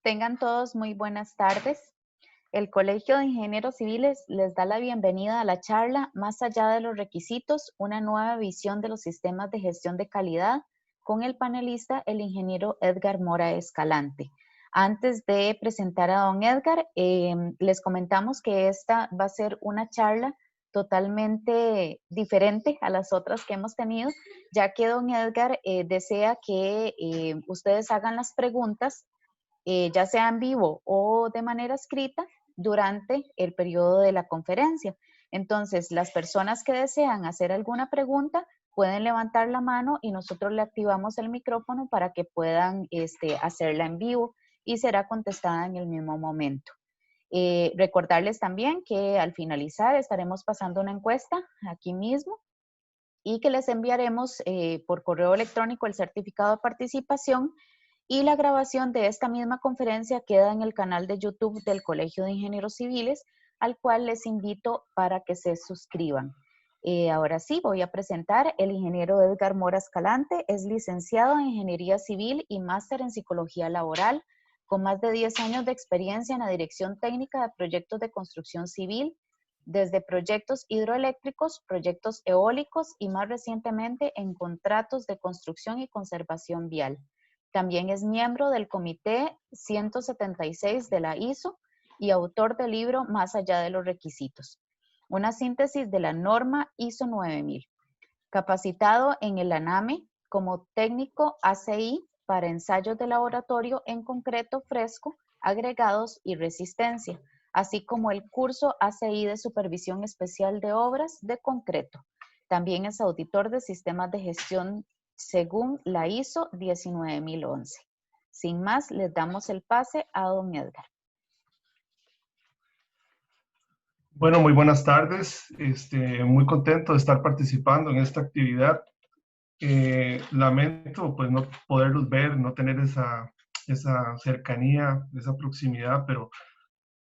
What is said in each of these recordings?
Tengan todos muy buenas tardes. El Colegio de Ingenieros Civiles les da la bienvenida a la charla Más allá de los requisitos, una nueva visión de los sistemas de gestión de calidad con el panelista, el ingeniero Edgar Mora Escalante. Antes de presentar a don Edgar, les comentamos que esta va a ser una charla totalmente diferente a las otras que hemos tenido, ya que don Edgar desea que ustedes hagan las preguntas ya sea en vivo o de manera escrita, durante el periodo de la conferencia. Entonces, las personas que desean hacer alguna pregunta pueden levantar la mano y nosotros le activamos el micrófono para que puedan hacerla en vivo y será contestada en el mismo momento. Recordarles también que al finalizar estaremos pasando una encuesta aquí mismo y que les enviaremos por correo electrónico el certificado de participación, y la grabación de esta misma conferencia queda en el canal de YouTube del Colegio de Ingenieros Civiles, al cual les invito para que se suscriban. Ahora sí, voy a presentar el ingeniero Edgar Mora Escalante. Es licenciado en Ingeniería Civil y máster en Psicología Laboral, con más de 10 años de experiencia en la dirección técnica de proyectos de construcción civil, desde proyectos hidroeléctricos, proyectos eólicos y más recientemente en contratos de construcción y conservación vial. También es miembro del Comité 176 de la ISO y autor del libro Más allá de los requisitos, una síntesis de la norma ISO 9000. Capacitado en el ANAME como técnico ACI para ensayos de laboratorio en concreto fresco, agregados y resistencia, así como el curso ACI de supervisión especial de obras de concreto. También es auditor de sistemas de gestión según la ISO 19011. Sin más, les damos el pase a don Edgar. Bueno, muy buenas tardes. Muy contento de estar participando en esta actividad. Lamento pues no poderlos ver, no tener esa cercanía, esa proximidad, pero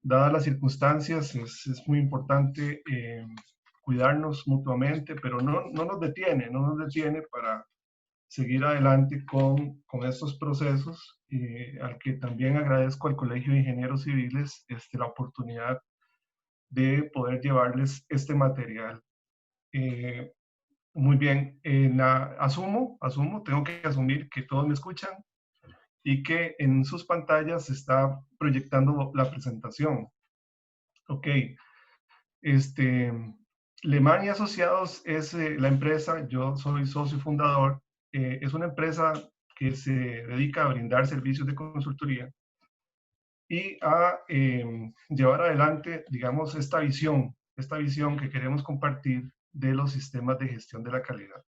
dadas las circunstancias es muy importante cuidarnos mutuamente, pero no nos detiene para seguir adelante con estos procesos, al que también agradezco al Colegio de Ingenieros Civiles la oportunidad de poder llevarles este material. Muy bien, tengo que asumir que todos me escuchan y que en sus pantallas se está proyectando la presentación. Ok, Lehmann y Asociados es la empresa, yo soy socio fundador, es una empresa que se dedica a brindar servicios de consultoría y a llevar adelante, digamos, esta visión que queremos compartir de los sistemas de gestión de la calidad.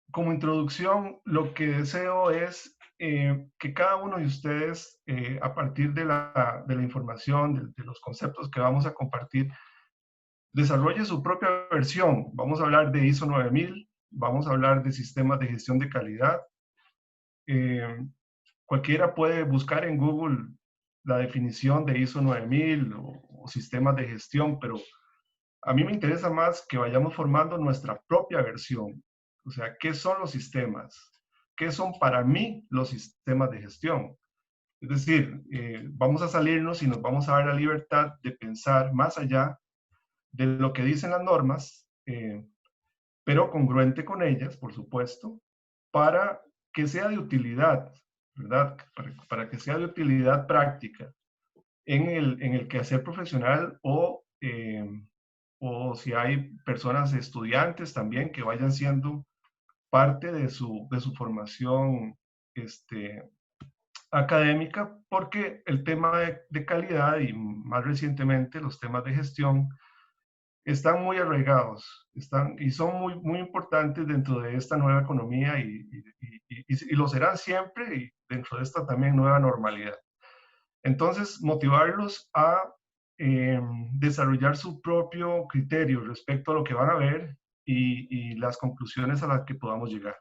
Como introducción, lo que deseo es que cada uno de ustedes, a partir de la información, de los conceptos que vamos a compartir, desarrolle su propia versión. Vamos a hablar de ISO 9000, vamos a hablar de sistemas de gestión de calidad. Cualquiera puede buscar en Google la definición de ISO 9000 o sistemas de gestión, pero a mí me interesa más que vayamos formando nuestra propia versión. O sea, ¿qué son los sistemas? ¿Qué son para mí los sistemas de gestión? Es decir, vamos a salirnos y nos vamos a dar la libertad de pensar más allá de lo que dicen las normas, pero congruente con ellas, por supuesto, para que sea de utilidad, ¿verdad? Para que sea de utilidad práctica en el quehacer profesional o si hay personas estudiantes también que vayan siendo parte de su formación académica, porque el tema de calidad y más recientemente los temas de gestión están muy arraigados, y son muy, muy importantes dentro de esta nueva economía y lo serán siempre y dentro de esta también nueva normalidad. Entonces, motivarlos a eh, desarrollar su propio criterio respecto a lo que van a ver y las conclusiones a las que podamos llegar.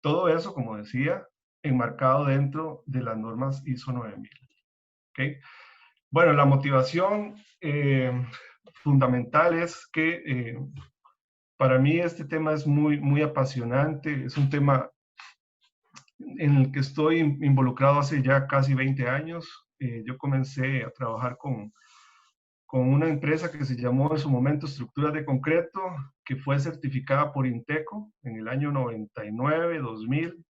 Todo eso, como decía, enmarcado dentro de las normas ISO 9000. ¿Okay? Bueno, la motivación fundamental es que para mí este tema es muy, muy apasionante, es un tema en el que estoy involucrado hace ya casi 20 años. Yo comencé a trabajar con una empresa que se llamó en su momento Estructuras de Concreto, que fue certificada por Inteco en el año 99, 2000.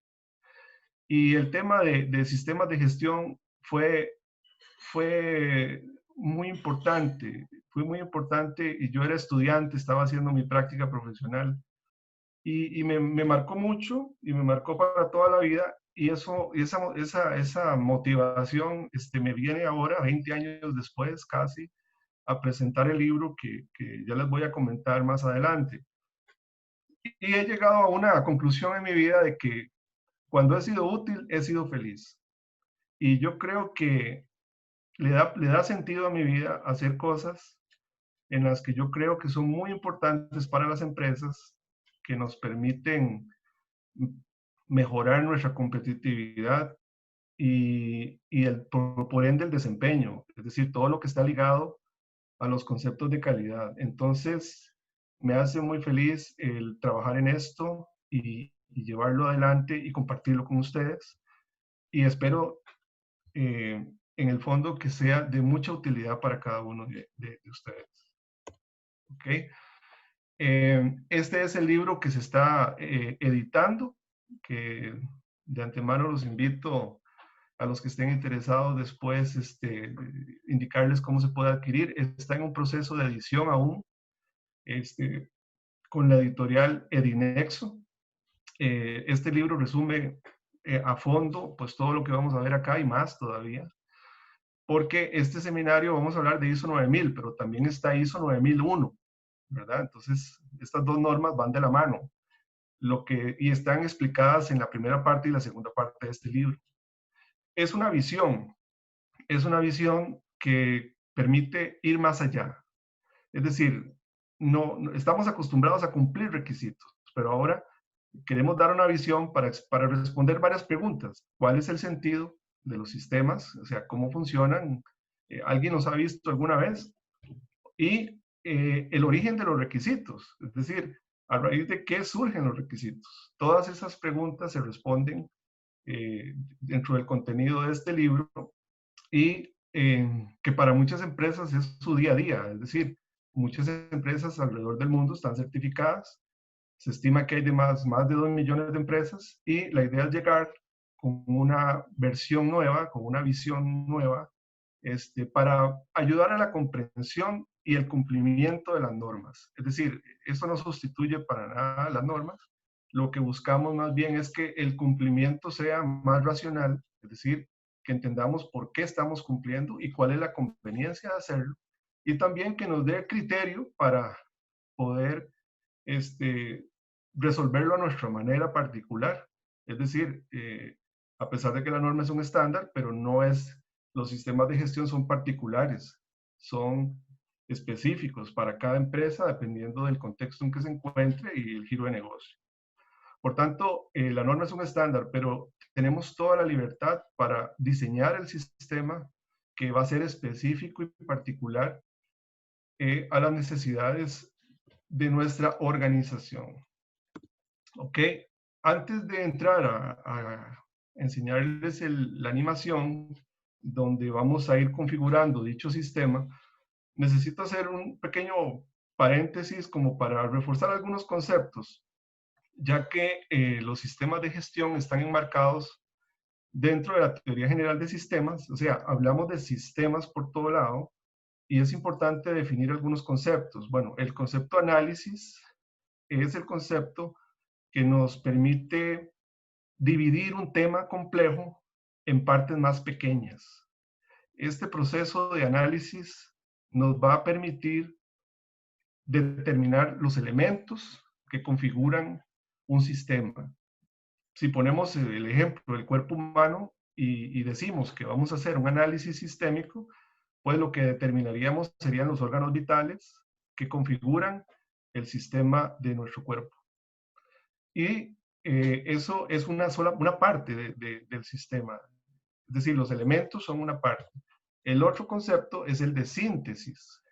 Y el tema de sistemas de gestión fue fue muy importante y yo era estudiante, estaba haciendo mi práctica profesional y me marcó mucho y me marcó para toda la vida y esa motivación me viene ahora, 20 años después casi, a presentar el libro que ya les voy a comentar más adelante. Y he llegado a una conclusión en mi vida de que cuando he sido útil, he sido feliz. Y yo creo que le da sentido a mi vida hacer cosas en las que yo creo que son muy importantes para las empresas, que nos permiten mejorar nuestra competitividad por ende el desempeño, es decir, todo lo que está ligado a los conceptos de calidad. Entonces, me hace muy feliz el trabajar en esto y llevarlo adelante y compartirlo con ustedes. Y espero, en el fondo, que sea de mucha utilidad para cada uno de ustedes. ¿Ok? Este es el libro que se está editando, que de antemano los invito a los que estén interesados después indicarles cómo se puede adquirir. Está en un proceso de edición aún, con la editorial Edinexo. Este libro resume a fondo pues todo lo que vamos a ver acá y más todavía, porque este seminario vamos a hablar de ISO 9000, pero también está ISO 9001, ¿verdad? Entonces, estas dos normas van de la mano y están explicadas en la primera parte y la segunda parte de este libro. Es una visión que permite ir más allá. Es decir, no estamos acostumbrados a cumplir requisitos, pero ahora queremos dar una visión para responder varias preguntas. ¿Cuál es el sentido de los sistemas? O sea, ¿cómo funcionan? ¿Alguien los ha visto alguna vez? Y el origen de los requisitos, es decir, a raíz de qué surgen los requisitos. Todas esas preguntas se responden dentro del contenido de este libro y que para muchas empresas es su día a día, es decir, muchas empresas alrededor del mundo están certificadas, se estima que hay más de 2 millones de empresas y la idea es llegar con una versión nueva, con una visión nueva, para ayudar a la comprensión y el cumplimiento de las normas. Es decir, eso no sustituye para nada las normas. Lo que buscamos más bien es que el cumplimiento sea más racional, es decir, que entendamos por qué estamos cumpliendo y cuál es la conveniencia de hacerlo. Y también que nos dé criterio para poder resolverlo a nuestra manera particular. Es decir, a pesar de que la norma es un estándar, pero no es, los sistemas de gestión son particulares, son específicos para cada empresa dependiendo del contexto en que se encuentre y el giro de negocio. Por tanto, la norma es un estándar, pero tenemos toda la libertad para diseñar el sistema que va a ser específico y particular a las necesidades de nuestra organización. ¿Ok? Antes de entrar a enseñarles la animación donde vamos a ir configurando dicho sistema, necesito hacer un pequeño paréntesis como para reforzar algunos conceptos, ya que los sistemas de gestión están enmarcados dentro de la teoría general de sistemas, o sea, hablamos de sistemas por todo lado, y es importante definir algunos conceptos. Bueno, el concepto análisis es el concepto que nos permite dividir un tema complejo en partes más pequeñas. Este proceso de análisis nos va a permitir determinar los elementos que configuran un sistema. Si ponemos el ejemplo del cuerpo humano y decimos que vamos a hacer un análisis sistémico, pues lo que determinaríamos serían los órganos vitales que configuran el sistema de nuestro cuerpo. Y eso es una parte del sistema. Es decir, los elementos son una parte. El otro concepto es el de síntesis,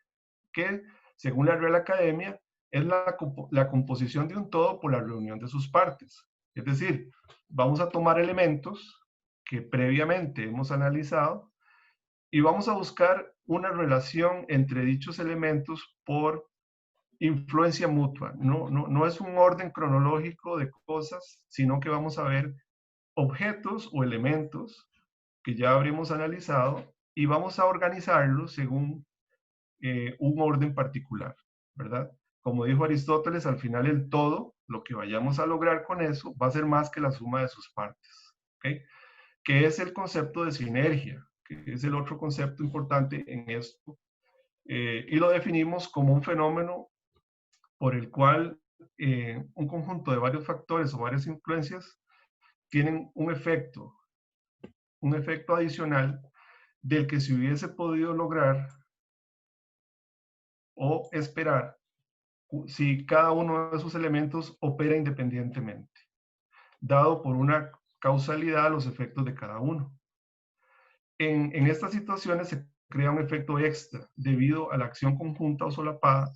que según la Real Academia es la composición de un todo por la reunión de sus partes. Es decir, vamos a tomar elementos que previamente hemos analizado y vamos a buscar una relación entre dichos elementos por influencia mutua. No es un orden cronológico de cosas, sino que vamos a ver objetos o elementos que ya habremos analizado y vamos a organizarlos según un orden particular, ¿verdad? Como dijo Aristóteles, al final el todo, lo que vayamos a lograr con eso, va a ser más que la suma de sus partes, ¿ok? Que es el concepto de sinergia, que es el otro concepto importante en esto, y lo definimos como un fenómeno por el cual un conjunto de varios factores o varias influencias tienen un efecto adicional del que se hubiese podido lograr o esperar si cada uno de esos elementos opera independientemente, dado por una causalidad a los efectos de cada uno. En estas situaciones se crea un efecto extra debido a la acción conjunta o solapada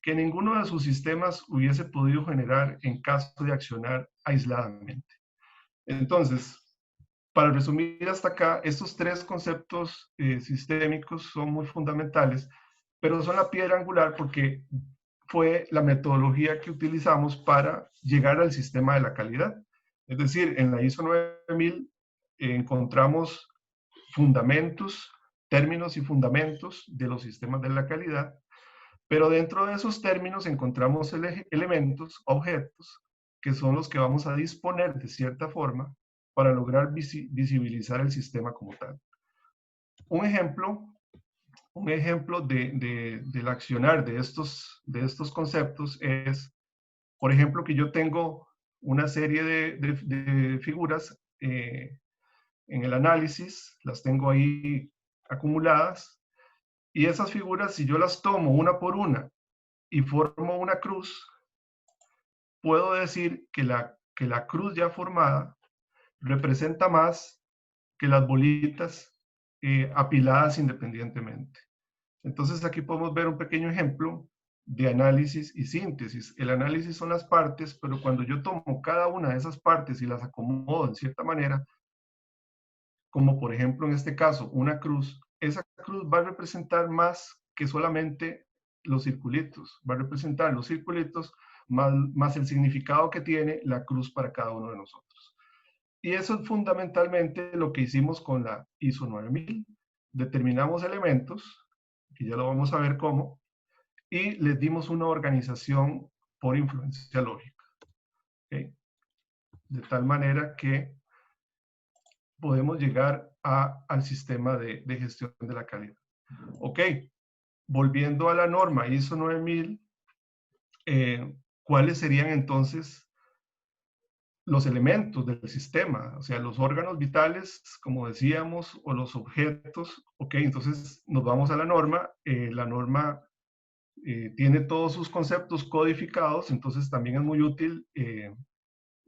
que ninguno de sus sistemas hubiese podido generar en caso de accionar aisladamente. Entonces, para resumir hasta acá, estos tres conceptos sistémicos son muy fundamentales, pero son la piedra angular porque fue la metodología que utilizamos para llegar al sistema de la calidad. Es decir, en la ISO 9000 encontramos fundamentos, términos y fundamentos de los sistemas de la calidad, pero dentro de esos términos encontramos elementos, objetos, que son los que vamos a disponer de cierta forma para lograr visibilizar el sistema como tal. Un ejemplo del accionar de estos conceptos es, por ejemplo, que yo tengo una serie de figuras en el análisis, las tengo ahí acumuladas, y esas figuras, si yo las tomo una por una y formo una cruz, puedo decir que la cruz ya formada representa más que las bolitas apiladas independientemente. Entonces aquí podemos ver un pequeño ejemplo de análisis y síntesis. El análisis son las partes, pero cuando yo tomo cada una de esas partes y las acomodo en cierta manera, como por ejemplo en este caso una cruz, esa cruz va a representar más que solamente los circulitos, va a representar los circulitos más el significado que tiene la cruz para cada uno de nosotros. Y eso es fundamentalmente lo que hicimos con la ISO 9000. Determinamos elementos, que ya lo vamos a ver cómo, y les dimos una organización por influencia lógica. ¿Okay? De tal manera que podemos llegar al sistema de gestión de la calidad. Ok, volviendo a la norma ISO 9000, ¿cuáles serían entonces los elementos del sistema? O sea, los órganos vitales, como decíamos, o los objetos. Ok, entonces nos vamos a la norma. La norma tiene todos sus conceptos codificados, entonces también es muy útil,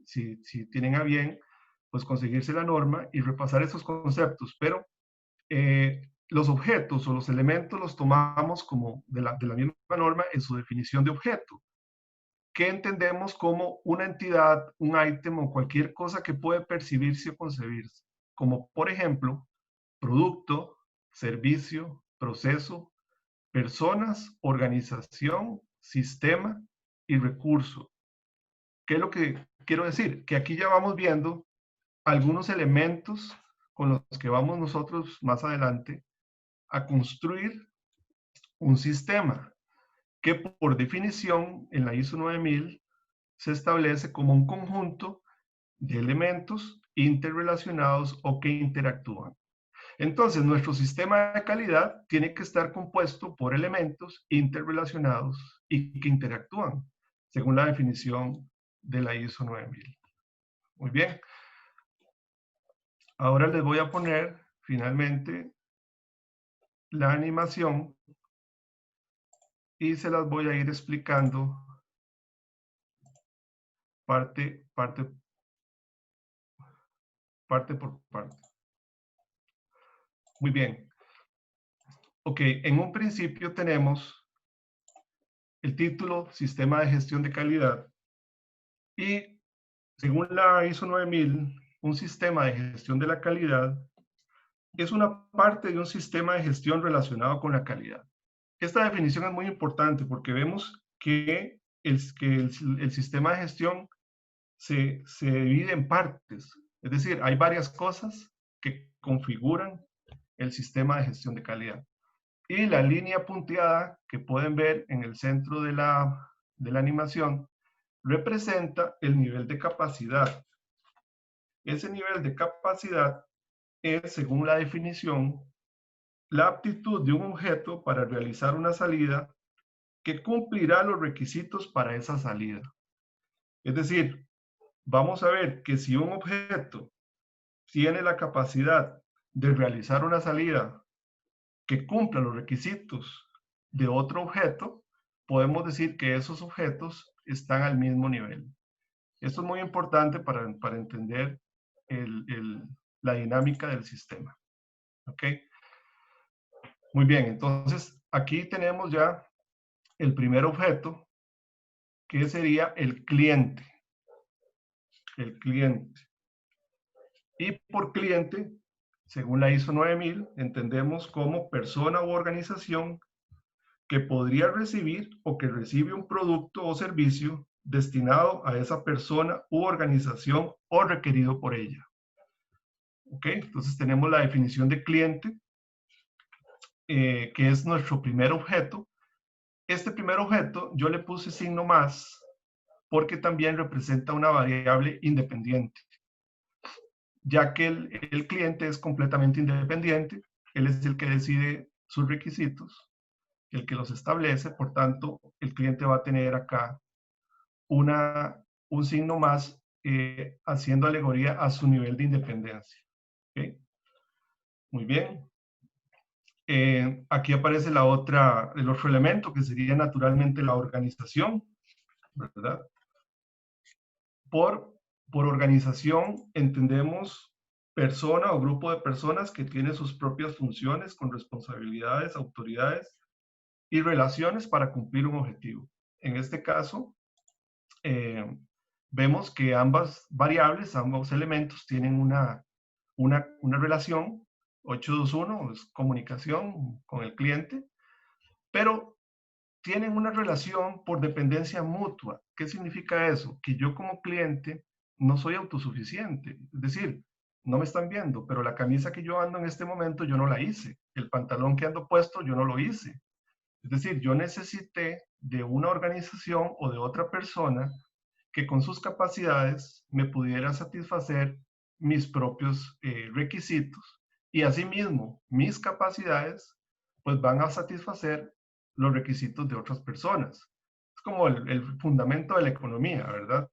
si tienen a bien, pues conseguirse la norma y repasar esos conceptos. Pero los objetos o los elementos los tomamos como de la misma norma en su definición de objeto, que entendemos como una entidad, un ítem o cualquier cosa que puede percibirse o concebirse, como por ejemplo, producto, servicio, proceso, personas, organización, sistema y recurso. ¿Qué es lo que quiero decir? Que aquí ya vamos viendo algunos elementos con los que vamos nosotros más adelante a construir un sistema que por definición en la ISO 9000 se establece como un conjunto de elementos interrelacionados o que interactúan. Entonces, nuestro sistema de calidad tiene que estar compuesto por elementos interrelacionados y que interactúan según la definición de la ISO 9000. Muy bien. Ahora les voy a poner finalmente la animación y se las voy a ir explicando parte por parte. Muy bien. Ok, en un principio tenemos el título Sistema de Gestión de Calidad y según la ISO 9000, un sistema de gestión de la calidad es una parte de un sistema de gestión relacionado con la calidad. Esta definición es muy importante porque vemos que el sistema de gestión se divide en partes. Es decir, hay varias cosas que configuran el sistema de gestión de calidad. Y la línea punteada que pueden ver en el centro de la animación representa el nivel de capacidad. Ese nivel de capacidad es, según la definición, la aptitud de un objeto para realizar una salida que cumplirá los requisitos para esa salida. Es decir, vamos a ver que si un objeto tiene la capacidad de realizar una salida que cumpla los requisitos de otro objeto, podemos decir que esos objetos están al mismo nivel. Esto es muy importante para entender la dinámica del sistema. ¿Ok? Muy bien, entonces aquí tenemos ya el primer objeto, que sería el cliente. El cliente. Y por cliente, según la ISO 9000, entendemos como persona u organización que podría recibir o que recibe un producto o servicio destinado a esa persona u organización o requerido por ella. ¿Ok? Entonces tenemos la definición de cliente, que es nuestro primer objeto. Este primer objeto yo le puse signo más porque también representa una variable independiente, ya que el cliente es completamente independiente, él es el que decide sus requisitos, el que los establece, por tanto, el cliente va a tener acá un signo más haciendo alegoría a su nivel de independencia. ¿Okay? Muy bien. Aquí aparece el otro elemento que sería naturalmente la organización, ¿verdad? Por organización entendemos persona o grupo de personas que tiene sus propias funciones con responsabilidades, autoridades y relaciones para cumplir un objetivo. En este caso, vemos que ambas variables, ambos elementos tienen una relación. 821 es comunicación con el cliente, pero tienen una relación por dependencia mutua. ¿Qué significa eso? Que yo como cliente no soy autosuficiente. Es decir, no me están viendo, pero la camisa que yo ando en este momento yo no la hice. El pantalón que ando puesto yo no lo hice. Es decir, yo necesité de una organización o de otra persona que con sus capacidades me pudiera satisfacer mis propios requisitos y asimismo mis capacidades pues van a satisfacer los requisitos de otras personas. Es como el fundamento de la economía, ¿verdad?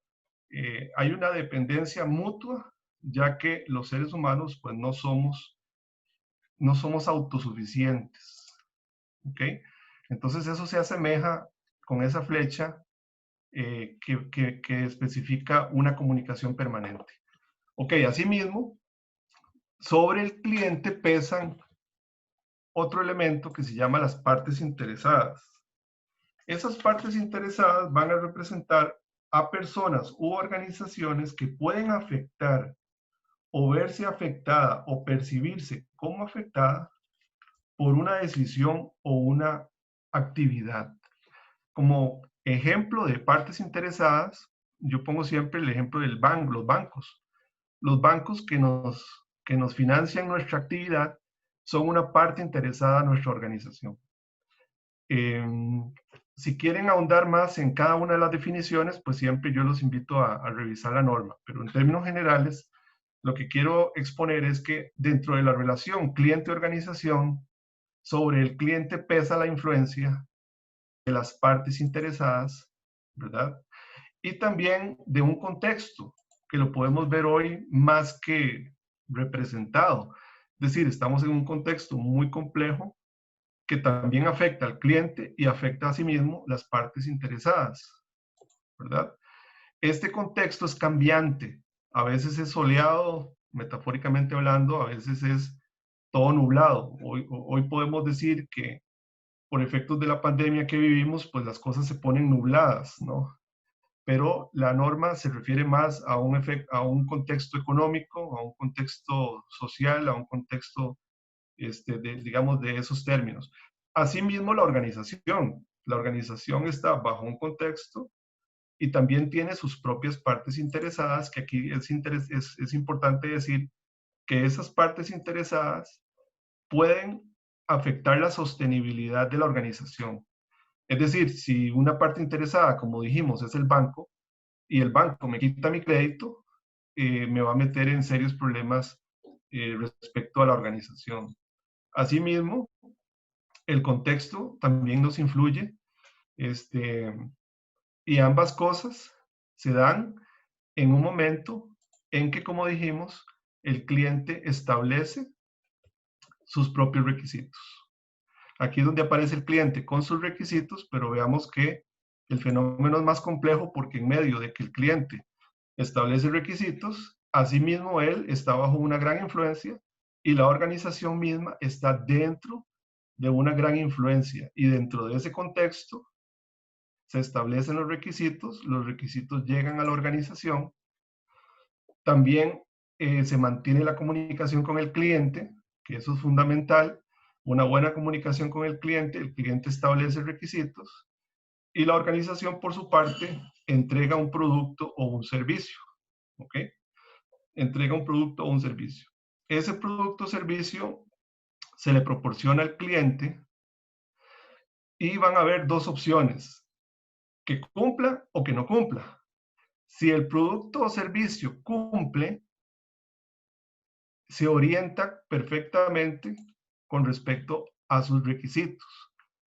Hay una dependencia mutua, ya que los seres humanos pues no somos autosuficientes. ¿Ok? Entonces eso se asemeja con esa flecha que especifica una comunicación permanente. Ok, asimismo, sobre el cliente pesan otro elemento que se llama las partes interesadas. Esas partes interesadas van a representar a personas u organizaciones que pueden afectar o verse afectada o percibirse como afectada por una decisión o una actividad. Como ejemplo de partes interesadas, yo pongo siempre el ejemplo del banco, los bancos. Los bancos que nos financian nuestra actividad son una parte interesada a nuestra organización. Si quieren ahondar más en cada una de las definiciones, pues siempre yo los invito a revisar la norma. Pero en términos generales, lo que quiero exponer es que dentro de la relación cliente-organización, sobre el cliente pesa la influencia las partes interesadas, ¿verdad? Y también de un contexto que lo podemos ver hoy más que representado. Es decir, estamos en un contexto muy complejo que también afecta al cliente y afecta a sí mismo las partes interesadas, ¿verdad? Este contexto es cambiante. A veces es soleado, metafóricamente hablando, a veces es todo nublado. Hoy podemos decir que por efectos de la pandemia que vivimos, pues las cosas se ponen nubladas, ¿no? Pero la norma se refiere más a a un contexto económico, a un contexto social, a un contexto, digamos, de esos términos. Asimismo, la organización está bajo un contexto y también tiene sus propias partes interesadas, que aquí es importante decir que esas partes interesadas pueden afectar la sostenibilidad de la organización. Es decir, si una parte interesada, como dijimos, es el banco, y el banco me quita mi crédito, me va a meter en serios problemas respecto a la organización. Asimismo, el contexto también nos influye, este, y ambas cosas se dan en un momento en que, como dijimos, el cliente establece sus propios requisitos. Aquí es donde aparece el cliente con sus requisitos, pero veamos que el fenómeno es más complejo porque en medio de que el cliente establece requisitos, asimismo él está bajo una gran influencia y la organización misma está dentro de una gran influencia. Y dentro de ese contexto se establecen los requisitos llegan a la organización. También se mantiene la comunicación con el cliente, que eso es fundamental. Una buena comunicación con el cliente establece requisitos y la organización, por su parte, entrega un producto o un servicio. ¿Ok? Entrega un producto o un servicio. Ese producto o servicio se le proporciona al cliente y van a haber dos opciones, que cumpla o que no cumpla. Si el producto o servicio cumple, se orienta perfectamente con respecto a sus requisitos.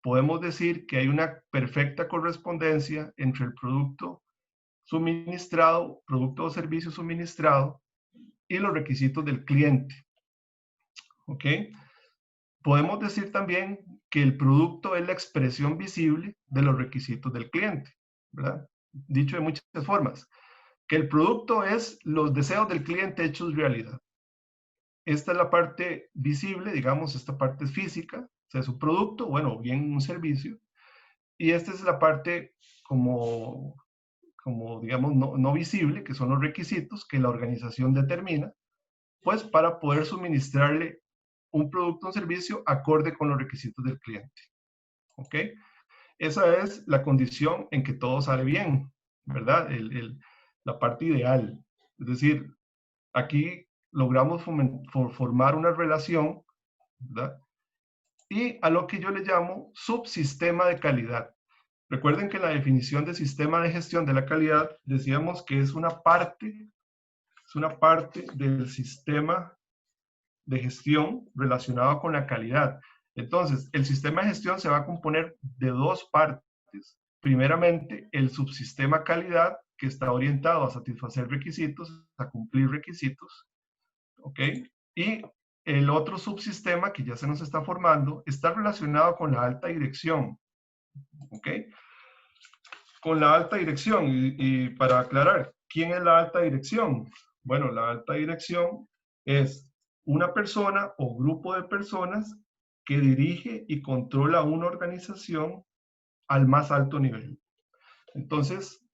Podemos decir que hay una perfecta correspondencia entre el producto suministrado, producto o servicio suministrado y los requisitos del cliente. ¿Ok? Podemos decir también que el producto es la expresión visible de los requisitos del cliente, ¿verdad? Dicho de muchas formas, que el producto es los deseos del cliente hechos realidad. Esta es la parte visible, digamos, esta parte es física, o sea, es un producto, bueno, bien un servicio, y esta es la parte como digamos, no visible, que son los requisitos que la organización determina, pues para poder suministrarle un producto o un servicio acorde con los requisitos del cliente. ¿Ok? Esa es la condición en que todo sale bien, ¿verdad? La parte ideal. Es decir, aquí logramos formar una relación, ¿verdad? Y a lo que yo le llamo subsistema de calidad. Recuerden que la definición de sistema de gestión de la calidad decíamos que es una parte del sistema de gestión relacionado con la calidad. Entonces, el sistema de gestión se va a componer de dos partes. Primeramente, el subsistema calidad, que está orientado a satisfacer requisitos, a cumplir requisitos, ¿ok? Y el otro subsistema que ya se nos está formando está relacionado con la alta dirección, ¿ok? Con la alta dirección, y para aclarar, ¿quién es la alta dirección? Bueno, la alta dirección es una persona o grupo de personas que dirige y controla una organización al más alto nivel. Entonces,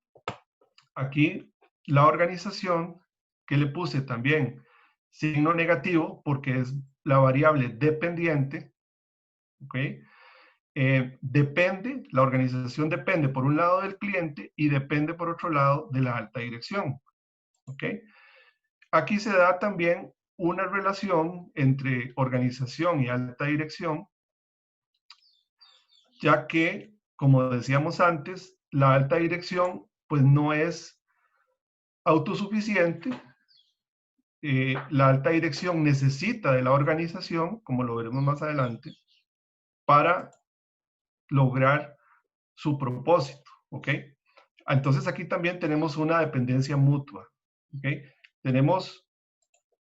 aquí la organización, que le puse también signo negativo porque es la variable dependiente, ¿ok? La organización depende por un lado del cliente y depende por otro lado de la alta dirección, ¿ok? Aquí se da también una relación entre organización y alta dirección, ya que, como decíamos antes, la alta dirección pues no es autosuficiente. La alta dirección necesita de la organización, como lo veremos más adelante, para lograr su propósito, ¿ok? Entonces aquí también tenemos una dependencia mutua, ¿ok? Tenemos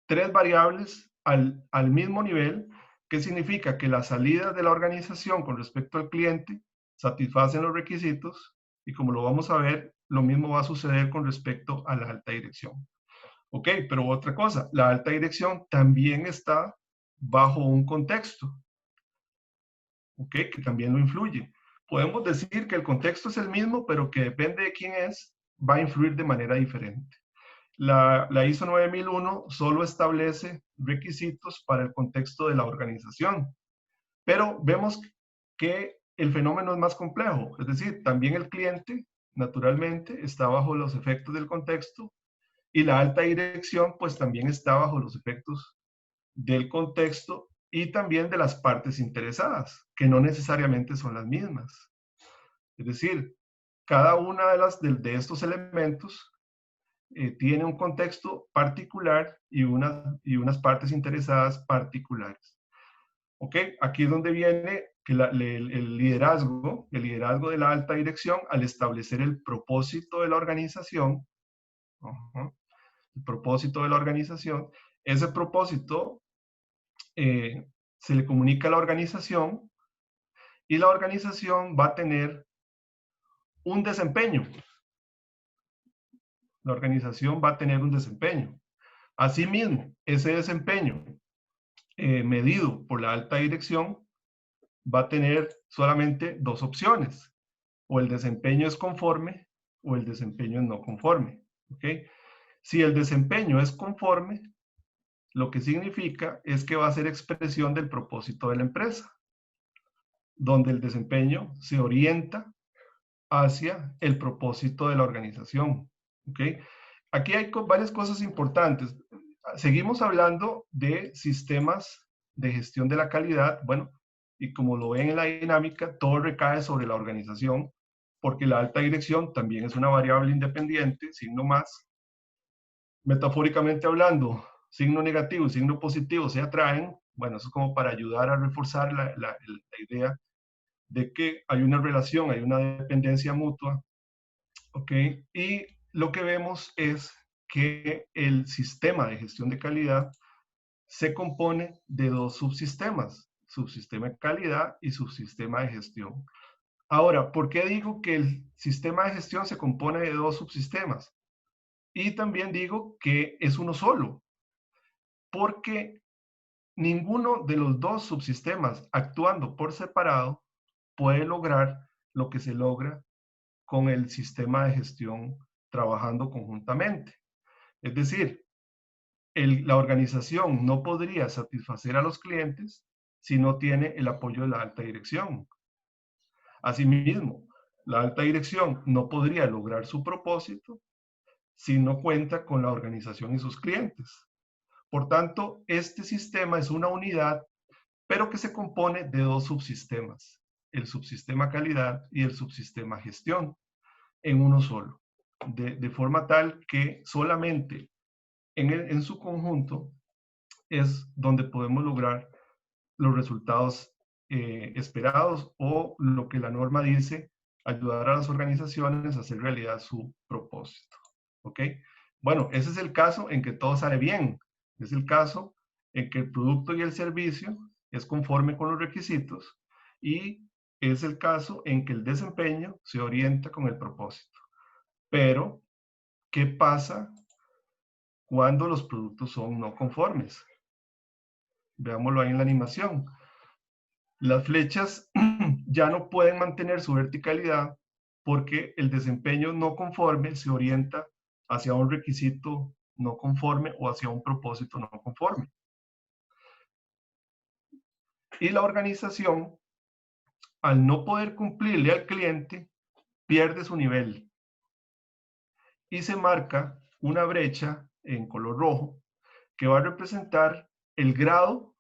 3 variables al mismo nivel, que significa que las salidas de la organización con respecto al cliente satisfacen los requisitos y como lo vamos a ver, lo mismo va a suceder con respecto a la alta dirección. Ok, pero otra cosa, la alta dirección también está bajo un contexto, ok, que también lo influye. Podemos decir que el contexto es el mismo, pero que depende de quién es, va a influir de manera diferente. La ISO 9001 solo establece requisitos para el contexto de la organización, pero vemos que el fenómeno es más complejo, es decir, también el cliente naturalmente está bajo los efectos del contexto y la alta dirección pues también está bajo los efectos del contexto y también de las partes interesadas, que no necesariamente son las mismas. Es decir, cada una de estos elementos tiene un contexto particular y unas partes interesadas particulares. ¿Ok? Aquí es donde viene que el liderazgo de la alta dirección al establecer el propósito de la organización, el propósito de la organización, ese propósito se le comunica a la organización y la organización va a tener un desempeño. La organización va a tener un desempeño. Asimismo, ese desempeño medido por la alta dirección va a tener solamente 2 opciones. O el desempeño es conforme o el desempeño es no conforme. ¿Ok? Si el desempeño es conforme, lo que significa es que va a ser expresión del propósito de la empresa, donde el desempeño se orienta hacia el propósito de la organización. ¿Ok? Aquí hay varias cosas importantes. Seguimos hablando de sistemas de gestión de la calidad. Bueno, y como lo ven en la dinámica, todo recae sobre la organización, porque la alta dirección también es una variable independiente, signo más. Metafóricamente hablando, signo negativo y signo positivo se atraen. Bueno, eso es como para ayudar a reforzar la idea de que hay una relación, hay una dependencia mutua, ¿ok? Y lo que vemos es que el sistema de gestión de calidad se compone de 2 subsistemas, subsistema de calidad y subsistema de gestión. Ahora, ¿por qué digo que el sistema de gestión se compone de 2 subsistemas? Y también digo que es uno solo, porque ninguno de los 2 subsistemas actuando por separado puede lograr lo que se logra con el sistema de gestión trabajando conjuntamente. Es decir, la organización no podría satisfacer a los clientes si no tiene el apoyo de la alta dirección. Asimismo, la alta dirección no podría lograr su propósito si no cuenta con la organización y sus clientes. Por tanto, este sistema es una unidad, pero que se compone de 2 subsistemas, el subsistema calidad y el subsistema gestión, en uno solo, de forma tal que solamente en su conjunto es donde podemos lograr los resultados esperados o lo que la norma dice, ayudar a las organizaciones a hacer realidad su propósito. ¿Ok? Bueno, ese es el caso en que todo sale bien. Es el caso en que el producto y el servicio es conforme con los requisitos y es el caso en que el desempeño se orienta con el propósito. Pero, ¿qué pasa cuando los productos son no conformes? Veámoslo ahí en la animación. Las flechas ya no pueden mantener su verticalidad porque el desempeño no conforme se orienta hacia un requisito no conforme o hacia un propósito no conforme. Y la organización, al no poder cumplirle al cliente, pierde su nivel y se marca una brecha en color rojo que va a representar el grado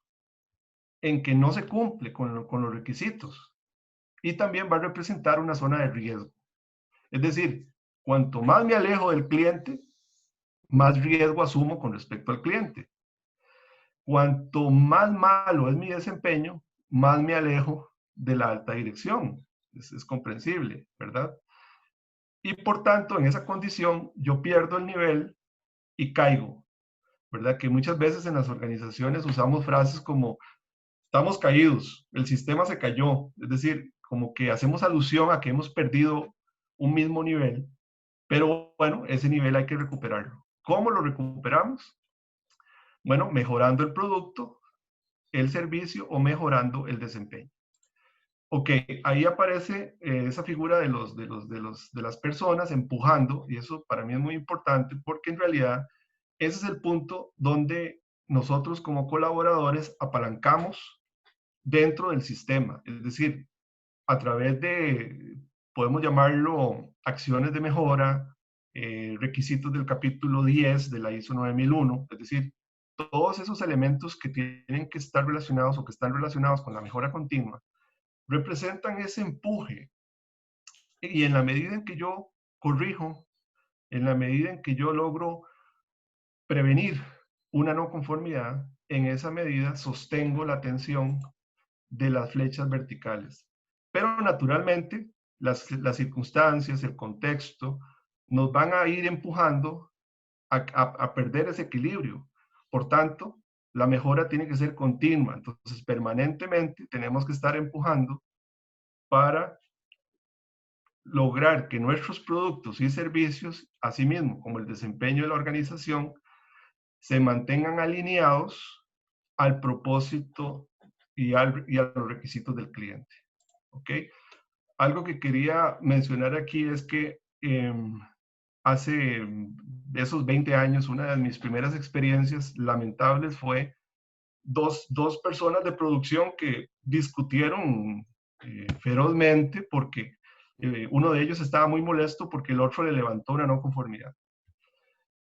en que no se cumple con los requisitos y también va a representar una zona de riesgo. Es decir, cuanto más me alejo del cliente, más riesgo asumo con respecto al cliente. Cuanto más malo es mi desempeño, más me alejo de la alta dirección. es comprensible, ¿verdad? Y por tanto, en esa condición, yo pierdo el nivel y caigo, ¿verdad? Que muchas veces en las organizaciones usamos frases como, estamos caídos, el sistema se cayó, es decir, como que hacemos alusión a que hemos perdido un mismo nivel, pero bueno, ese nivel hay que recuperarlo. ¿Cómo lo recuperamos? Bueno, mejorando el producto, el servicio o mejorando el desempeño. Ok, ahí aparece esa figura de las personas empujando, y eso para mí es muy importante porque en realidad ese es el punto donde nosotros como colaboradores apalancamos dentro del sistema, es decir, a través de, podemos llamarlo acciones de mejora, requisitos del capítulo 10 de la ISO 9001, es decir, todos esos elementos que tienen que estar relacionados o que están relacionados con la mejora continua, representan ese empuje. Y en la medida en que yo corrijo, en la medida en que yo logro prevenir una no conformidad, en esa medida sostengo la tensión de las flechas verticales. Pero naturalmente, las circunstancias, el contexto, nos van a ir empujando a perder ese equilibrio. Por tanto, la mejora tiene que ser continua. Entonces, permanentemente tenemos que estar empujando para lograr que nuestros productos y servicios, asimismo como el desempeño de la organización, se mantengan alineados al propósito y a los requisitos del cliente. ¿Ok? Algo que quería mencionar aquí es que hace esos 20 años, una de mis primeras experiencias lamentables fue dos personas de producción que discutieron ferozmente porque uno de ellos estaba muy molesto porque el otro le levantó una no conformidad.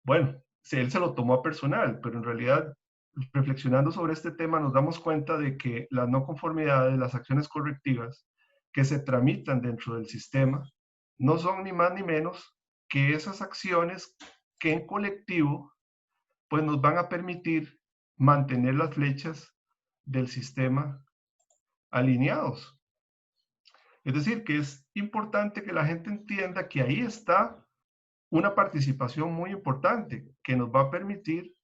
Bueno, él se lo tomó a personal, pero en realidad, reflexionando sobre este tema, nos damos cuenta de que las no conformidades, las acciones correctivas que se tramitan dentro del sistema, no son ni más ni menos que esas acciones que en colectivo, pues nos van a permitir mantener las flechas del sistema alineados. Es decir, que es importante que la gente entienda que ahí está una participación muy importante que nos va a permitir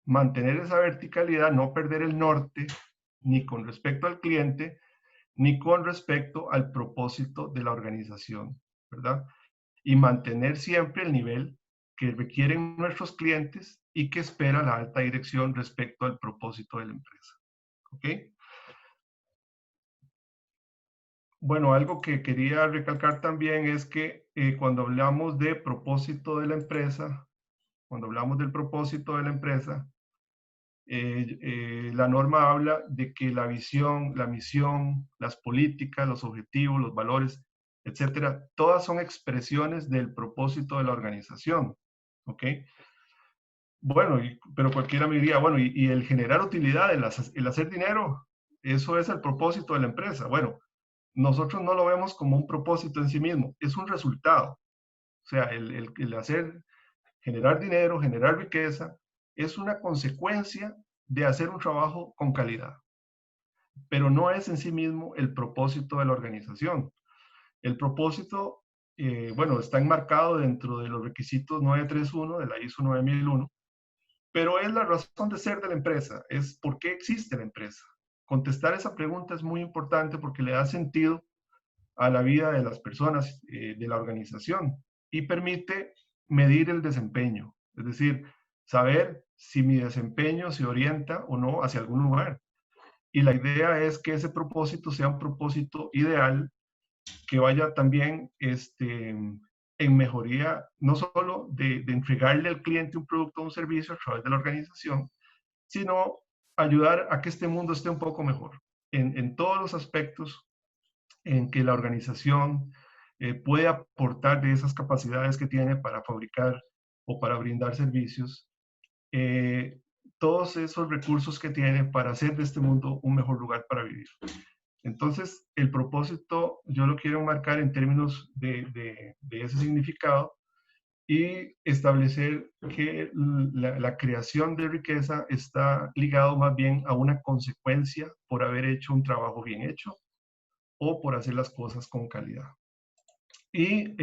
mantener esa verticalidad, no perder el norte, ni con respecto al cliente, ni con respecto al propósito de la organización, ¿verdad? Y mantener siempre el nivel que requieren nuestros clientes y que espera la alta dirección respecto al propósito de la empresa. ¿Ok? Bueno, algo que quería recalcar también es que cuando hablamos de propósito de la empresa, cuando hablamos del propósito de la empresa, la norma habla de que la visión, la misión, las políticas, los objetivos, los valores, etcétera, todas son expresiones del propósito de la organización. ¿Ok? Bueno, pero cualquiera me diría, bueno, y el generar utilidad, el hacer dinero, eso es el propósito de la empresa. Bueno, nosotros no lo vemos como un propósito en sí mismo, es un resultado. O sea, el hacer, generar dinero, generar riqueza, es una consecuencia de hacer un trabajo con calidad, pero no es en sí mismo el propósito de la organización. El propósito, bueno, está enmarcado dentro de los requisitos 931 de la ISO 9001, pero es la razón de ser de la empresa, es por qué existe la empresa. Contestar esa pregunta es muy importante porque le da sentido a la vida de las personas de la organización y permite medir el desempeño, es decir, saber si mi desempeño se orienta o no hacia algún lugar. Y la idea es que ese propósito sea un propósito ideal que vaya también en mejoría, no solo de entregarle al cliente un producto o un servicio a través de la organización, sino ayudar a que este mundo esté un poco mejor en todos los aspectos en que la organización puede aportar de esas capacidades que tiene para fabricar o para brindar servicios, todos esos recursos que tiene para hacer de este mundo un mejor lugar para vivir. Entonces, el propósito yo lo quiero marcar en términos de ese significado y establecer que la creación de riqueza está ligado más bien a una consecuencia por haber hecho un trabajo bien hecho o por hacer las cosas con calidad. Y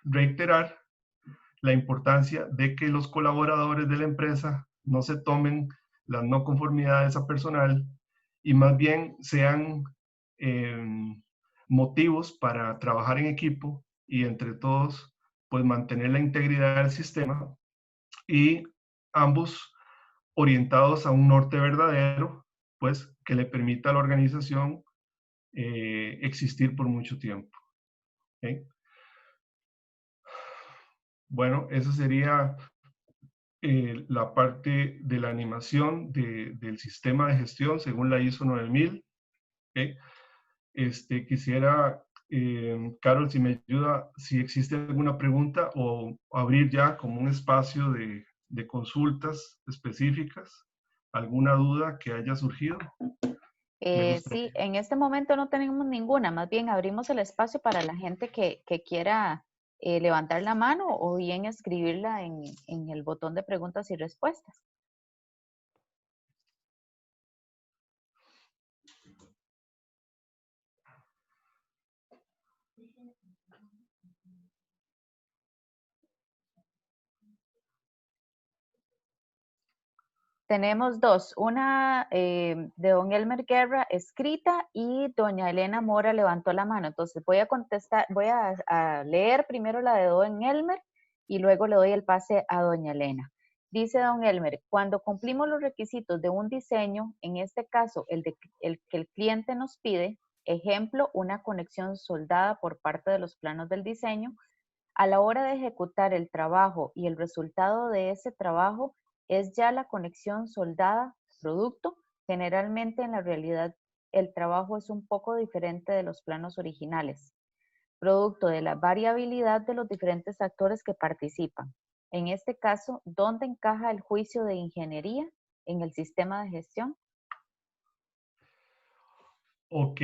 reiterar la importancia de que los colaboradores de la empresa no se tomen las no conformidades a personal y más bien sean eh, motivos para trabajar en equipo y entre todos pues mantener la integridad del sistema y ambos orientados a un norte verdadero, pues que le permita a la organización existir por mucho tiempo. ¿Okay? Bueno, eso sería la parte de la animación del sistema de gestión según la ISO 9000. ¿Okay? Quisiera, Carol, si me ayuda, si existe alguna pregunta o abrir ya como un espacio de consultas específicas, alguna duda que haya surgido. Me Sí, gustaría. en este momento no tenemos ninguna, más bien abrimos el espacio para la gente que quiera levantar la mano o bien escribirla en el botón de preguntas y respuestas. Tenemos dos, una de don Elmer Guerra escrita y doña Elena Mora levantó la mano. Entonces voy a contestar, voy a leer primero la de don Elmer y luego le doy el pase a doña Elena. Dice don Elmer, cuando cumplimos los requisitos de un diseño, en este caso el que el cliente nos pide, ejemplo, una conexión soldada por parte de los planos del diseño, a la hora de ejecutar el trabajo y el resultado de ese trabajo es ya la conexión soldada producto. Generalmente en la realidad el trabajo es un poco diferente de los planos originales, producto de la variabilidad de los diferentes actores que participan. En este caso, ¿dónde encaja el juicio de ingeniería en el sistema de gestión? Ok,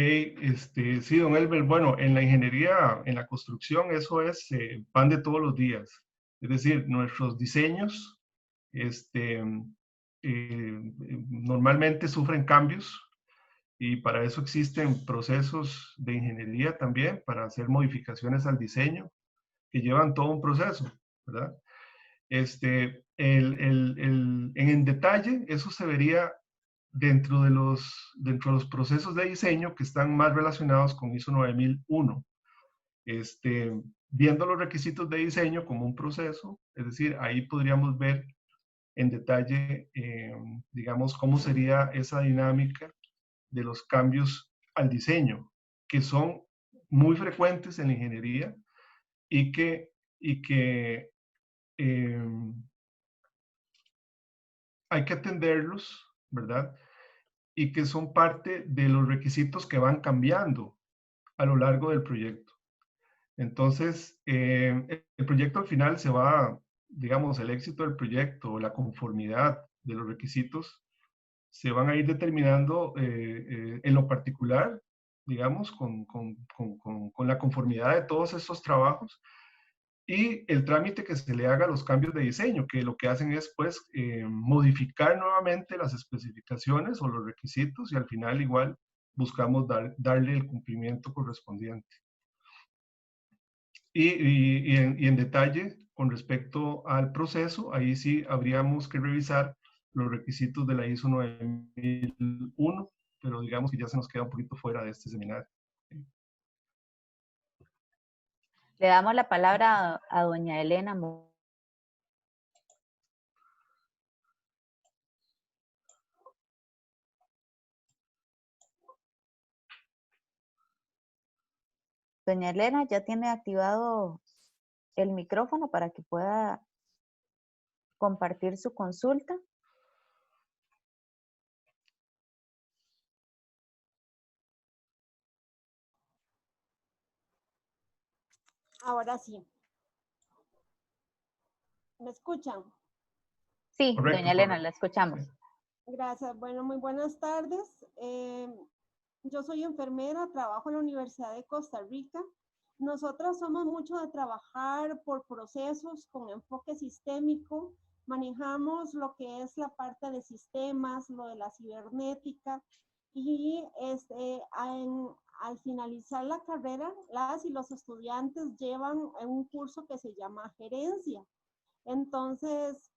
sí, don Elber, bueno, en la ingeniería, en la construcción, eso es pan de todos los días. Es decir, nuestros diseños, normalmente sufren cambios y para eso existen procesos de ingeniería también, para hacer modificaciones al diseño, que llevan todo un proceso, ¿verdad? En detalle, eso se vería dentro de los procesos de diseño que están más relacionados con ISO 9001. Viendo los requisitos de diseño como un proceso, es decir, ahí podríamos ver en detalle, digamos, cómo sería esa dinámica de los cambios al diseño, que son muy frecuentes en la ingeniería y que eh, hay que atenderlos, ¿verdad? Y que son parte de los requisitos que van cambiando a lo largo del proyecto. Entonces, el proyecto al final se va, digamos, el éxito del proyecto, la conformidad de los requisitos, se van a ir determinando en lo particular, digamos, con la conformidad de todos estos trabajos y el trámite que se le haga a los cambios de diseño, que lo que hacen es, pues, modificar nuevamente las especificaciones o los requisitos y al final igual buscamos darle el cumplimiento correspondiente. Y en detalle, con respecto al proceso, ahí sí habríamos que revisar los requisitos de la ISO 9001, pero digamos que ya se nos queda un poquito fuera de este seminario. Le damos la palabra a doña Elena. Doña Elena ya tiene activado el micrófono para que pueda compartir su consulta. Ahora sí. ¿Me escuchan? Sí, Correcto, doña Elena, correcto. la escuchamos. Sí. Gracias. Bueno, muy buenas tardes. Yo soy enfermera, trabajo en la Universidad de Costa Rica. Nosotras somos mucho de trabajar por procesos con enfoque sistémico. Manejamos lo que es la parte de sistemas, lo de la cibernética y al finalizar la carrera, las y los estudiantes llevan un curso que se llama gerencia. Entonces,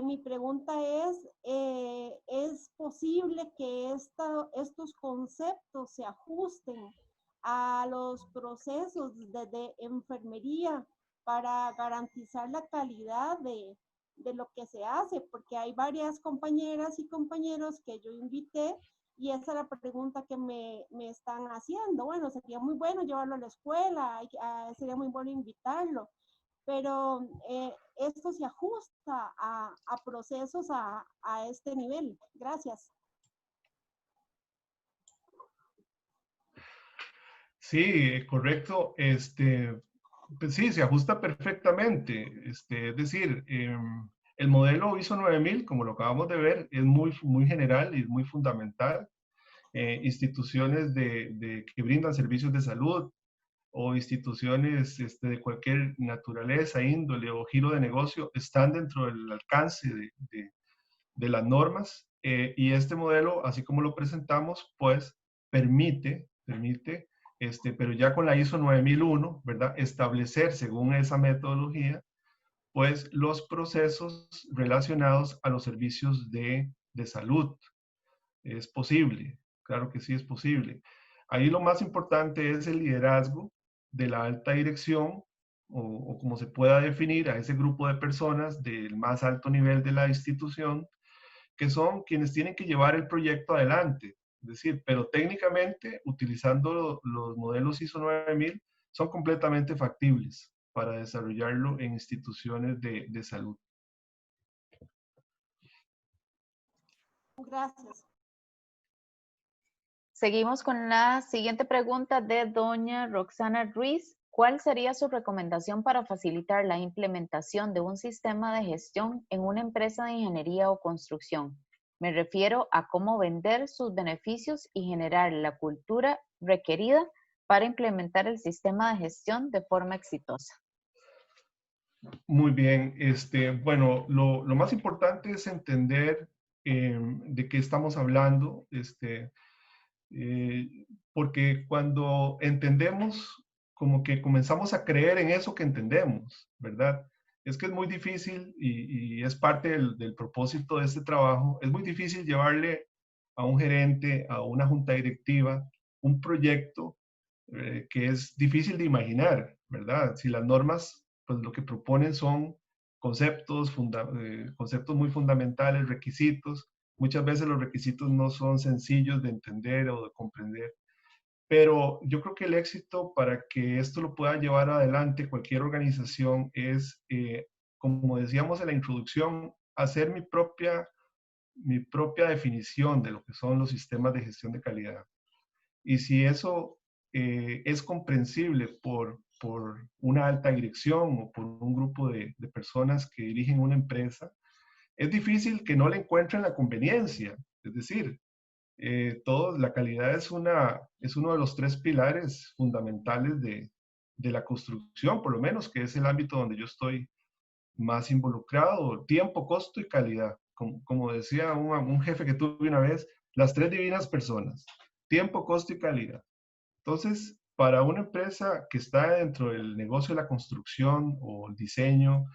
mi pregunta ¿es posible que estos conceptos se ajusten a los procesos de enfermería para garantizar la calidad de lo que se hace? Porque hay varias compañeras y compañeros que yo invité y esa es la pregunta que me están haciendo. Bueno, sería muy bueno llevarlo a la escuela, sería muy bueno invitarlo, pero esto se ajusta a procesos a este nivel. Gracias. Sí, correcto. Pues sí, se ajusta perfectamente. Es decir, el modelo ISO 9000, como lo acabamos de ver, es muy general y muy fundamental. Instituciones que brindan servicios de salud o instituciones de cualquier naturaleza, índole o giro de negocio están dentro del alcance de las normas, y este modelo, así como lo presentamos, pues permite, pero ya con la ISO 9001, ¿verdad? Establecer según esa metodología, pues los procesos relacionados a los servicios de salud. Es posible, claro que sí es posible. Ahí lo más importante es el liderazgo de la alta dirección, o como se pueda definir a ese grupo de personas del más alto nivel de la institución, que son quienes tienen que llevar el proyecto adelante. Es decir, pero técnicamente, utilizando los modelos ISO 9000, son completamente factibles para desarrollarlo en instituciones de salud. Gracias. Seguimos con la siguiente pregunta de doña Roxana Ruiz. ¿Cuál sería su recomendación para facilitar la implementación de un sistema de gestión en una empresa de ingeniería o construcción? Me refiero a cómo vender sus beneficios y generar la cultura requerida para implementar el sistema de gestión de forma exitosa. Muy bien, bueno, lo más importante es entender de qué estamos hablando, porque cuando entendemos, como que comenzamos a creer en eso que entendemos, ¿verdad? Es que es muy difícil y es parte del propósito de este trabajo, es muy difícil llevarle a un gerente, a una junta directiva, un proyecto que es difícil de imaginar, ¿verdad? Si las normas, pues lo que proponen son conceptos muy fundamentales, requisitos. Muchas veces los requisitos no son sencillos de entender o de comprender, pero yo creo que el éxito para que esto lo pueda llevar adelante cualquier organización es, como decíamos en la introducción, hacer mi propia definición de lo que son los sistemas de gestión de calidad. Y si eso es comprensible por una alta dirección o por un grupo de personas que dirigen una empresa, es difícil que no le encuentren la conveniencia. Es decir, la calidad es uno de los tres pilares fundamentales de la construcción, por lo menos, que es el ámbito donde yo estoy más involucrado: tiempo, costo y calidad. Como decía un jefe que tuve una vez, las tres divinas personas: tiempo, costo y calidad. Entonces, para una empresa que está dentro del negocio de la construcción o el diseño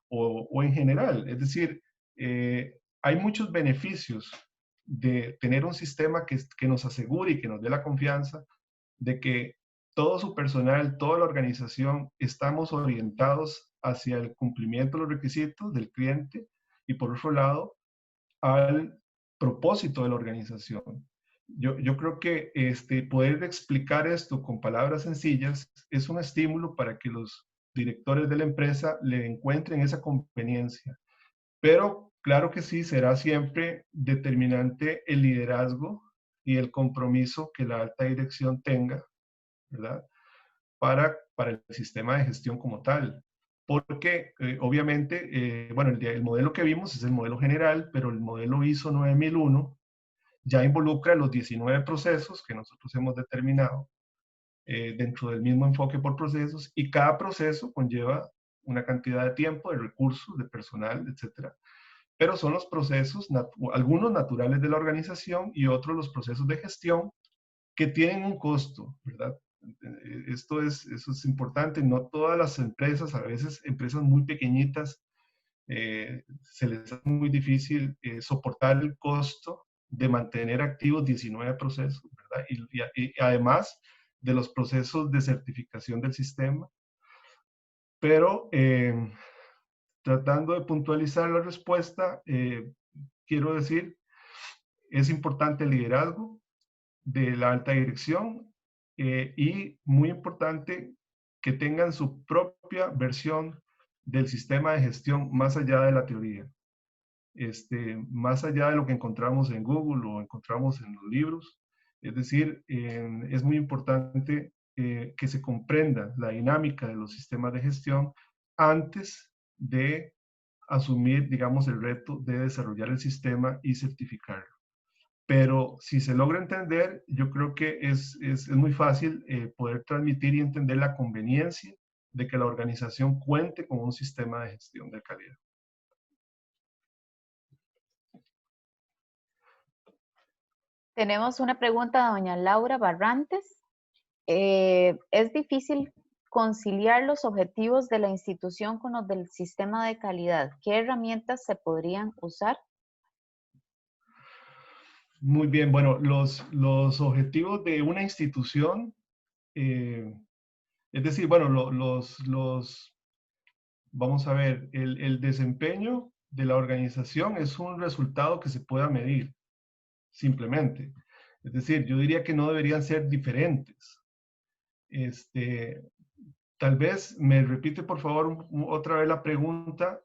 o en general, es decir, hay muchos beneficios de tener un sistema que nos asegure y que nos dé la confianza de que todo su personal, toda la organización, estamos orientados hacia el cumplimiento de los requisitos del cliente y, por otro lado, al propósito de la organización. Yo creo que poder explicar esto con palabras sencillas es un estímulo para que los directores de la empresa le encuentren esa conveniencia. Pero claro que sí, será siempre determinante el liderazgo y el compromiso que la alta dirección tenga, ¿verdad? Para el sistema de gestión como tal. Porque obviamente, bueno, el modelo que vimos es el modelo general, pero el modelo ISO 9001 ya involucra los 19 procesos que nosotros hemos determinado dentro del mismo enfoque por procesos, y cada proceso conlleva una cantidad de tiempo, de recursos, de personal, etcétera. Pero son los procesos, algunos naturales de la organización y otros los procesos de gestión que tienen un costo, ¿verdad? Eso es importante. No todas las empresas, a veces empresas muy pequeñitas, se les hace muy difícil soportar el costo de mantener activos 19 procesos, ¿verdad? Y además de los procesos de certificación del sistema. Pero tratando de puntualizar la respuesta, quiero decir, es importante el liderazgo de la alta dirección y muy importante que tengan su propia versión del sistema de gestión más allá de la teoría. Más allá de lo que encontramos en Google o encontramos en los libros. Es decir, es muy importante que se comprenda la dinámica de los sistemas de gestión antes de asumir, digamos, el reto de desarrollar el sistema y certificarlo. Pero si se logra entender, yo creo que es muy fácil poder transmitir y entender la conveniencia de que la organización cuente con un sistema de gestión de calidad. Tenemos una pregunta de doña Laura Barrantes. ¿Es difícil conciliar los objetivos de la institución con los del sistema de calidad? ¿Qué herramientas se podrían usar? Muy bien, bueno, los objetivos de una institución, es decir, bueno, vamos a ver, el desempeño de la organización es un resultado que se pueda medir, simplemente. Es decir, yo diría que no deberían ser diferentes. Tal vez me repite, por favor, otra vez la pregunta,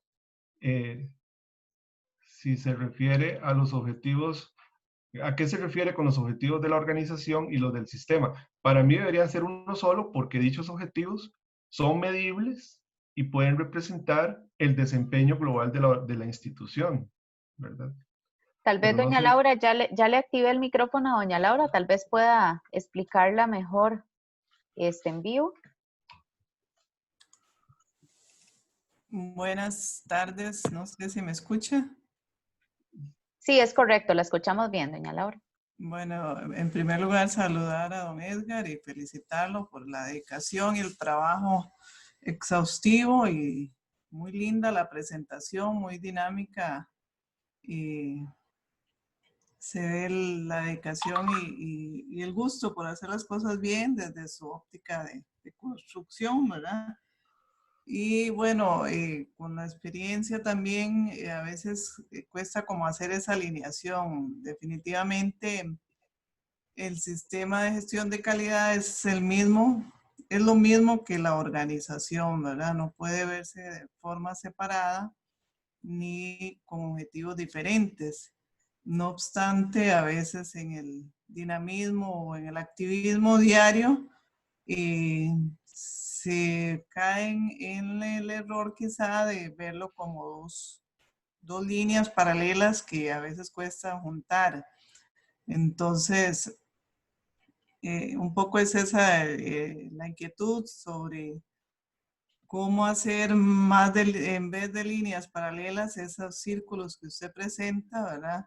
si se refiere a los objetivos. ¿A qué se refiere con los objetivos de la organización y los del sistema? Para mí deberían ser uno solo porque dichos objetivos son medibles y pueden representar el desempeño global de la institución, ¿verdad? Tal vez, Pero no doña sé. Laura, ya le activé el micrófono a doña Laura, tal vez pueda explicarla mejor en vivo. Buenas tardes, no sé si me escucha. Sí, es correcto, la escuchamos bien, doña Laura. Bueno, en primer lugar saludar a don Edgar y felicitarlo por la dedicación y el trabajo exhaustivo y muy linda la presentación, muy dinámica y se ve la dedicación y el gusto por hacer las cosas bien desde su óptica de construcción, ¿verdad? Y bueno, con la experiencia también a veces cuesta como hacer esa alineación. Definitivamente el sistema de gestión de calidad es el mismo, es lo mismo que la organización, ¿verdad? No puede verse de forma separada ni con objetivos diferentes. No obstante, a veces en el dinamismo o en el activismo diario, se caen en el error quizá de verlo como dos líneas paralelas que a veces cuesta juntar. Entonces, un poco es esa la inquietud sobre cómo hacer más en vez de líneas paralelas, esos círculos que usted presenta, ¿verdad?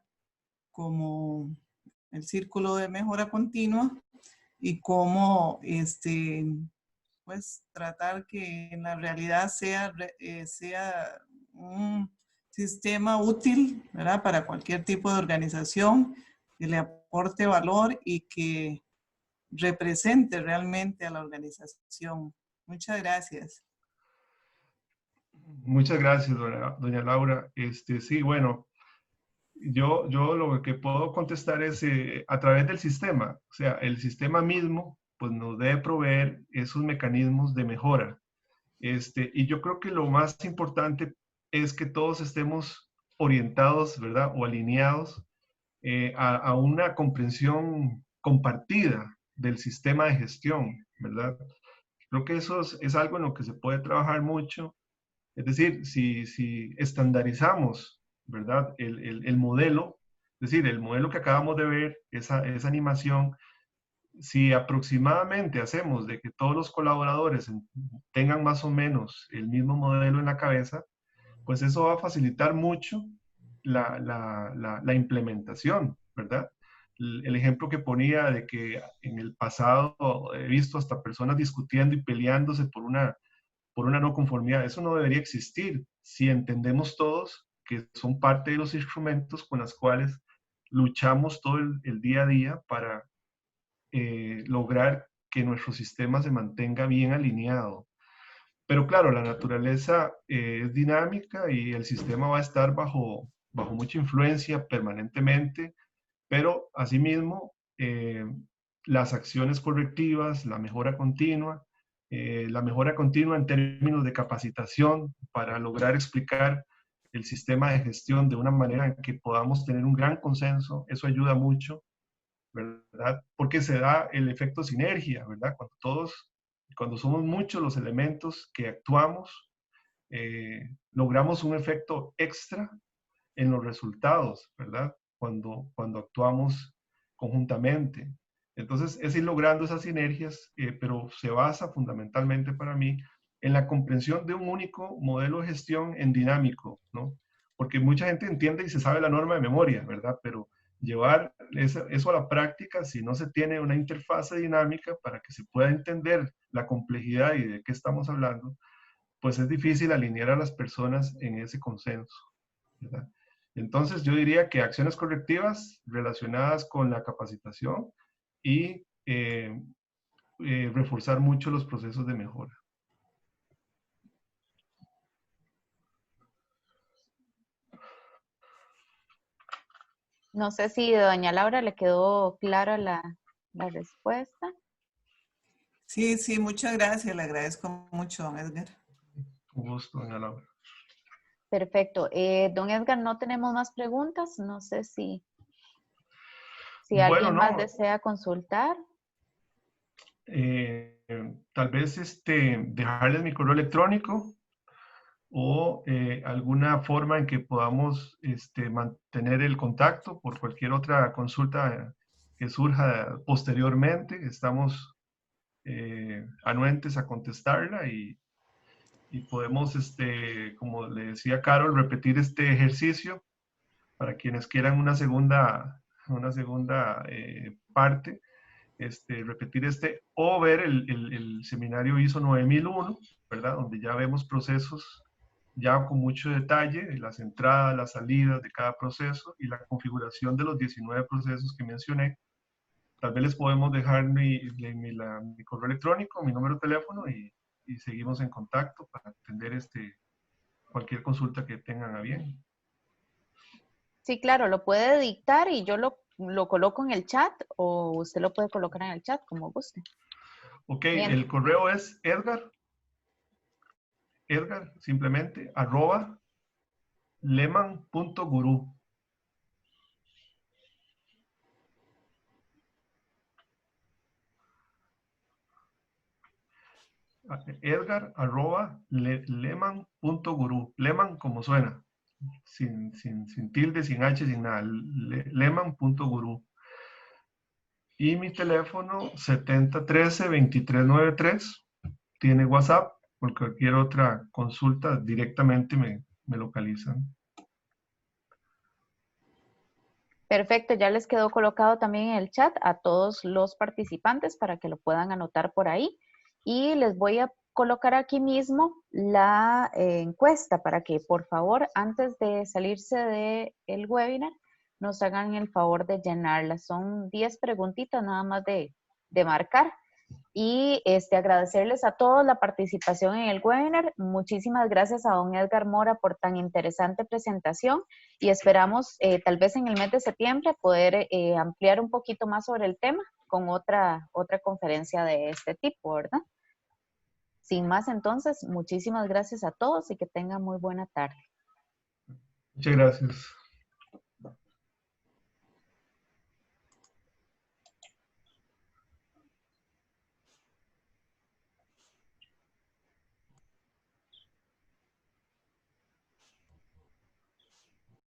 Como el círculo de mejora continua y cómo pues tratar que en la realidad sea un sistema útil, ¿verdad? Para cualquier tipo de organización, que le aporte valor y que represente realmente a la organización. Muchas gracias. Muchas gracias, doña Laura. Sí, bueno, yo lo que puedo contestar es a través del sistema. O sea, el sistema mismo pues nos debe proveer esos mecanismos de mejora. Y yo creo que lo más importante es que todos estemos orientados, ¿verdad? O alineados a una comprensión compartida del sistema de gestión, ¿verdad? Creo que eso es algo en lo que se puede trabajar mucho. Es decir, si estandarizamos, ¿verdad? El modelo, es decir, el modelo que acabamos de ver, esa animación, si aproximadamente hacemos de que todos los colaboradores tengan más o menos el mismo modelo en la cabeza, pues eso va a facilitar mucho la implementación, ¿verdad? el ejemplo que ponía de que en el pasado he visto hasta personas discutiendo y peleándose por una no conformidad. Eso no debería existir si entendemos todos que son parte de los instrumentos con los cuales luchamos todo el día a día para lograr que nuestro sistema se mantenga bien alineado. Pero claro, la naturaleza es dinámica y el sistema va a estar bajo mucha influencia permanentemente, pero asimismo las acciones correctivas, la mejora continua en términos de capacitación para lograr explicar el sistema de gestión de una manera en que podamos tener un gran consenso, eso ayuda mucho, ¿verdad? Porque se da el efecto sinergia, ¿verdad? Cuando somos muchos los elementos que actuamos, logramos un efecto extra en los resultados, ¿verdad? Cuando actuamos conjuntamente. Entonces, es ir logrando esas sinergias, pero se basa fundamentalmente para mí en la comprensión de un único modelo de gestión en dinámico, ¿no? Porque mucha gente entiende y se sabe la norma de memoria, ¿verdad? Pero llevar eso a la práctica, si no se tiene una interfase dinámica para que se pueda entender la complejidad y de qué estamos hablando, pues es difícil alinear a las personas en ese consenso, ¿verdad? Entonces yo diría que acciones correctivas relacionadas con la capacitación y reforzar mucho los procesos de mejora. No sé si a doña Laura le quedó clara la respuesta. Sí, sí, muchas gracias. Le agradezco mucho, don Edgar. Un gusto, doña Laura. Perfecto. Don Edgar, no tenemos más preguntas. No sé si Bueno, alguien más no, desea consultar. tal vez dejarles mi correo electrónico o alguna forma en que podamos mantener el contacto por cualquier otra consulta que surja posteriormente. Estamos anuentes a contestarla y podemos, como le decía Carol, repetir este ejercicio para quienes quieran una segunda parte, repetir o ver el seminario ISO 9001, ¿verdad? Donde ya vemos procesos ya con mucho detalle, las entradas, las salidas de cada proceso y la configuración de los 19 procesos que mencioné. Tal vez les podemos dejar mi correo electrónico, mi número de teléfono y seguimos en contacto para atender cualquier consulta que tengan a bien. Sí, claro, lo puede dictar y yo lo coloco en el chat o usted lo puede colocar en el chat como guste. Ok, Bien. el correo es Edgar, simplemente, @leman.guru. Edgar@leman.guru. Leman como suena, sin tilde, sin H, sin nada. Leman.guru. Y mi teléfono 7013-2393. Tiene WhatsApp. Por cualquier otra consulta directamente me localizan. Perfecto, ya les quedó colocado también en el chat a todos los participantes para que lo puedan anotar por ahí. Y les voy a colocar aquí mismo la encuesta para que por favor antes de salirse del webinar nos hagan el favor de llenarla. Son 10 preguntitas nada más de marcar. Y agradecerles a todos la participación en el webinar. Muchísimas gracias a don Edgar Mora por tan interesante presentación y esperamos tal vez en el mes de septiembre poder ampliar un poquito más sobre el tema con otra conferencia de este tipo, ¿verdad? Sin más entonces, muchísimas gracias a todos y que tengan muy buena tarde. Muchas gracias.